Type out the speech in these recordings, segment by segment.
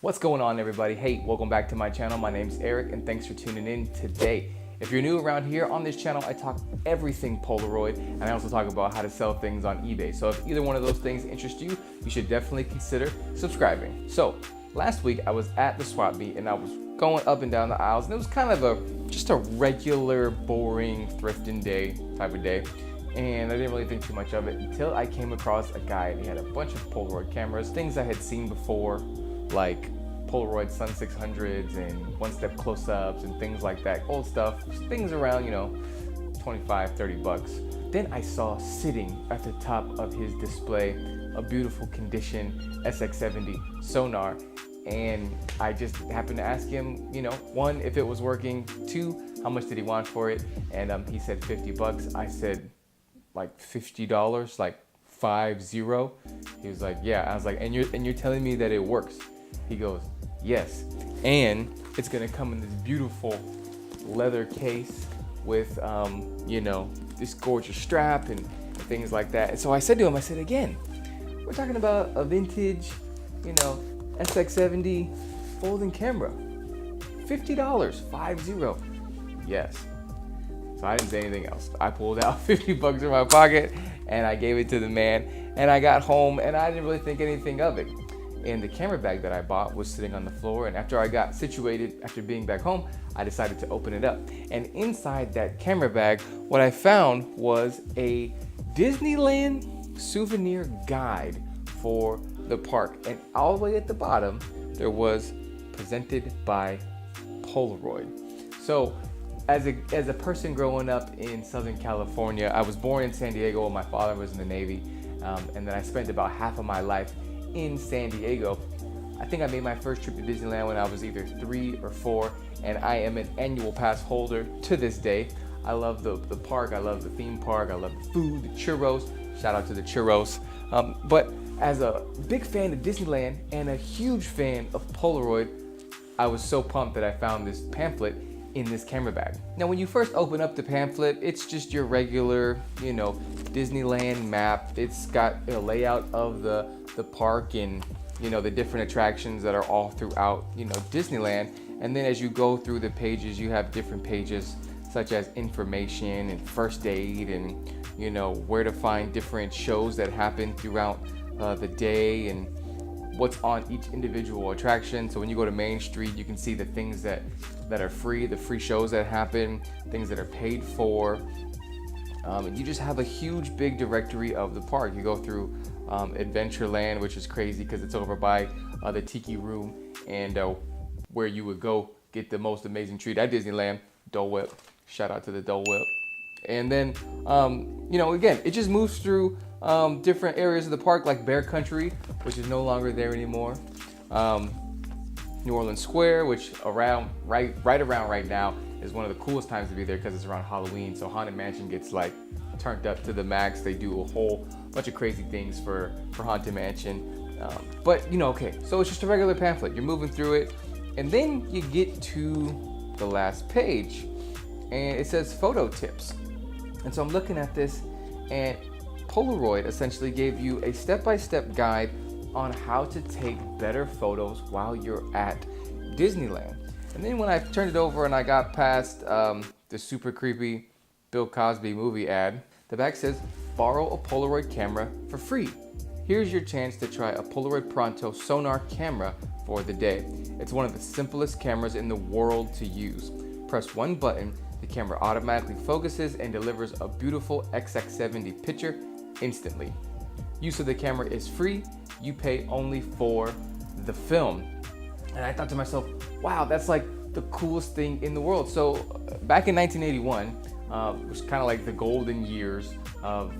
What's going on, everybody? Hey, welcome back to my channel. My name's Eric and thanks for tuning in today. If you're new around here on this channel, I talk everything Polaroid and I also talk about how to sell things on eBay. So if either one of those things interest you, you should definitely consider subscribing. So last week I was at the swap meet and I was going up and down the aisles and it was kind of just a regular, boring thrifting day type of day. And I didn't really think too much of it until I came across a guy and he had a bunch of Polaroid cameras, things I had seen before, like Polaroid Sun 600s and one-step close-ups and things like that, old stuff, things around, 25, 30 bucks. Then I saw sitting at the top of his display a beautiful condition SX70 sonar, and I just happened to ask him, one, if it was working, two, how much did he want for it, and he said 50 bucks. I said, like $50, like 50. He was like, yeah. I was like, and you're telling me that it works? He goes, yes, and it's gonna come in this beautiful leather case with this gorgeous strap and things like that. And so I said to him, again, we're talking about a vintage, SX70 folding camera, $50, 50. Yes. So I didn't say anything else. I pulled out 50 bucks from my pocket and I gave it to the man, and I got home and I didn't really think anything of it. And the camera bag that I bought was sitting on the floor, and after I got situated, after being back home, I decided to open it up. And inside that camera bag, what I found was a Disneyland souvenir guide for the park. And all the way at the bottom, there was presented by Polaroid. So as a person growing up in Southern California, I was born in San Diego. My father was in the Navy, and then I spent about half of my life in San Diego. I think I made my first trip to Disneyland when I was either 3 or 4, and I am an annual pass holder to this day. I love the park, I love the theme park, I love the food, the churros. Shout out to the churros. But as a big fan of Disneyland and a huge fan of Polaroid, I was so pumped that I found this pamphlet in this camera bag. Now, when you first open up the pamphlet, it's just your regular, Disneyland map. It's got a layout of the park and, the different attractions that are all throughout, Disneyland. And then as you go through the pages, you have different pages such as information and first aid and, where to find different shows that happen throughout the day and what's on each individual attraction. So when you go to Main Street, you can see the things that are free, the free shows that happen, things that are paid for. And you just have a huge big directory of the park. You go through Adventureland, which is crazy because it's over by the Tiki Room, and where you would go get the most amazing treat at Disneyland, Dole Whip. Shout out to the Dole Whip. And then, again, it just moves through different areas of the park, like Bear Country, which is no longer there anymore. New Orleans Square, which right around right now is one of the coolest times to be there because it's around Halloween. So Haunted Mansion gets like turned up to the max. They do a whole bunch of crazy things for Haunted Mansion. But okay, so it's just a regular pamphlet. You're moving through it, and then you get to the last page, and it says photo tips. And so I'm looking at this, and Polaroid essentially gave you a step-by-step guide on how to take better photos while you're at Disneyland. And then when I turned it over and I got past the super creepy Bill Cosby movie ad, the back says, borrow a Polaroid camera for free. Here's your chance to try a Polaroid Pronto sonar camera for the day. It's one of the simplest cameras in the world to use. Press one button, the camera automatically focuses and delivers a beautiful XX70 picture instantly. Use of the camera is free. You pay only for the film. And I thought to myself, wow, that's like the coolest thing in the world. So back in 1981, it was kind of like the golden years of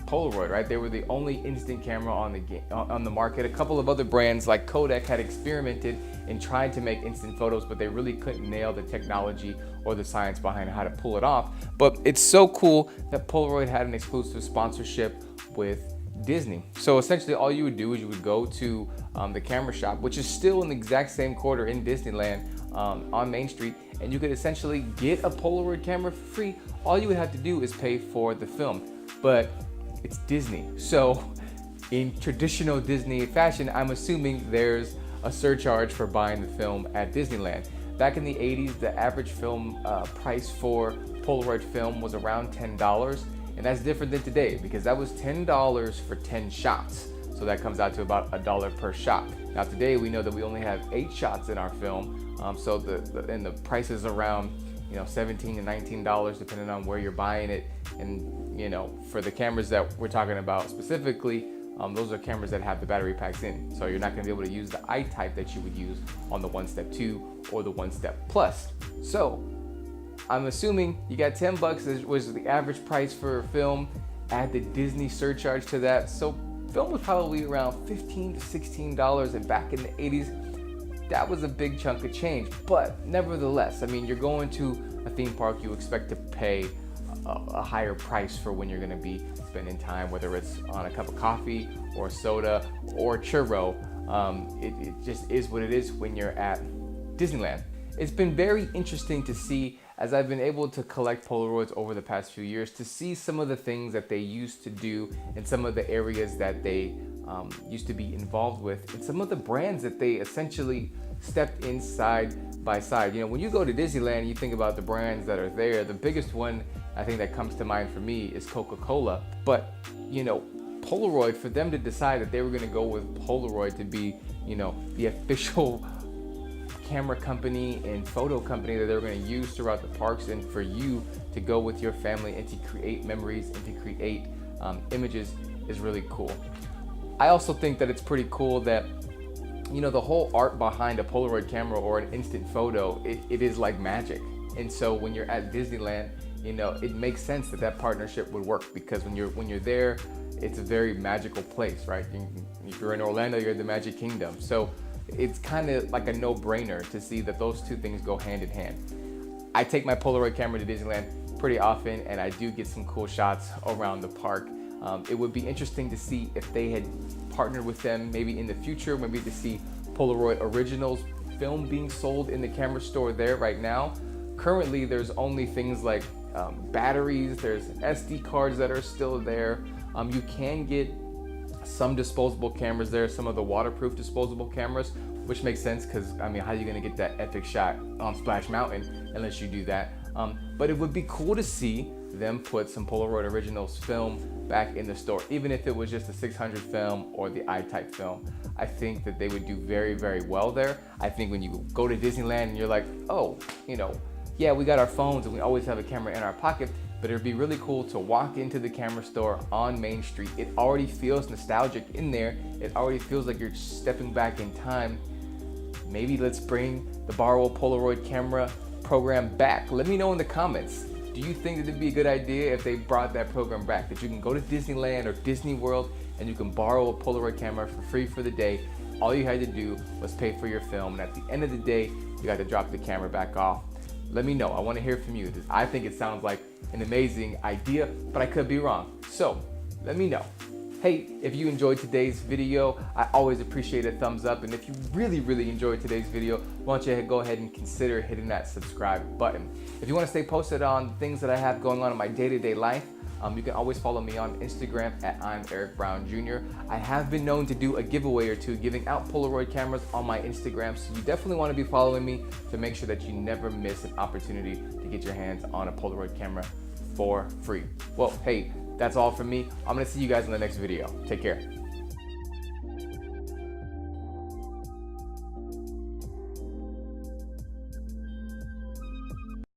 Polaroid, right? They were the only instant camera on the market. A couple of other brands like Kodak had experimented and tried to make instant photos, but they really couldn't nail the technology or the science behind how to pull it off. But it's so cool that Polaroid had an exclusive sponsorship with Disney. So essentially all you would do is you would go to the camera shop, which is still in the exact same quarter in Disneyland on Main Street, and you could essentially get a Polaroid camera for free. All you would have to do is pay for the film. But it's Disney, so in traditional Disney fashion, I'm assuming there's a surcharge for buying the film at Disneyland. Back in the 80s, the average film price for Polaroid film was around $10, and that's different than today because that was $10 for 10 shots. So that comes out to about $1 per shot. Now today we know that we only have 8 shots in our film, so the price is around $17 to $19 depending on where you're buying it. And for the cameras that we're talking about specifically, those are cameras that have the battery packs in. So you're not going to be able to use the I-type that you would use on the 1-Step 2 or the 1-Step Plus. So I'm assuming you got $10 was the average price for film. Add the Disney surcharge to that. So film was probably around $15 to $16, and back in the 80s, that was a big chunk of change. But nevertheless, I mean, you're going to a theme park, you expect to pay a higher price for when you're going to be spending time, whether it's on a cup of coffee or soda or churro. It just is what it is when you're at Disneyland. It's been very interesting to see, as I've been able to collect Polaroids over the past few years, to see some of the things that they used to do and some of the areas that they used to be involved with, and some of the brands that they essentially stepped in side by side. When you go to Disneyland, you think about the brands that are there. The biggest one I think that comes to mind for me is Coca-Cola. But Polaroid, for them to decide that they were going to go with Polaroid to be the official camera company and photo company that they were going to use throughout the parks, and for you to go with your family and to create memories and to create images, is really cool. I also think that it's pretty cool that the whole art behind a Polaroid camera or an instant photo, it is like magic. And so when you're at Disneyland, it makes sense that partnership would work, because when you're there, it's a very magical place, right? If you're in Orlando, you're in the Magic Kingdom. So it's kind of like a no-brainer to see that those two things go hand in hand. I take my Polaroid camera to Disneyland pretty often, and I do get some cool shots around the park. It would be interesting to see if they had partnered with them maybe in the future, maybe to see Polaroid Originals film being sold in the camera store there right now. Currently, there's only things like batteries, there's SD cards that are still there. You can get some disposable cameras there, some of the waterproof disposable cameras, which makes sense because, I mean, how are you going to get that epic shot on Splash Mountain unless you do that? But it would be cool to see them put some Polaroid Originals film back in the store, even if it was just a 600 film or the I-type film. I think that they would do very, very well there. I think when you go to Disneyland and you're like, oh, yeah, we got our phones and we always have a camera in our pocket, but it'd be really cool to walk into the camera store on Main Street. It already feels nostalgic in there. It already feels like you're stepping back in time. Maybe let's bring the Borrow a Polaroid Camera program back. Let me know in the comments. Do you think that it'd be a good idea if they brought that program back? That you can go to Disneyland or Disney World and you can borrow a Polaroid camera for free for the day. All you had to do was pay for your film, and at the end of the day, you got to drop the camera back off. Let me know. I want to hear from you. I think it sounds like an amazing idea, but I could be wrong. So let me know. Hey, if you enjoyed today's video, I always appreciate a thumbs up. And if you really, really enjoyed today's video, why don't you go ahead and consider hitting that subscribe button. If you want to stay posted on things that I have going on in my day-to-day life, you can always follow me on Instagram at I'm Eric Brown Jr. I have been known to do a giveaway or two giving out Polaroid cameras on my Instagram, so you definitely want to be following me to make sure that you never miss an opportunity to get your hands on a Polaroid camera for free. Well, hey, that's all from me. I'm gonna see you guys in the next video. Take care.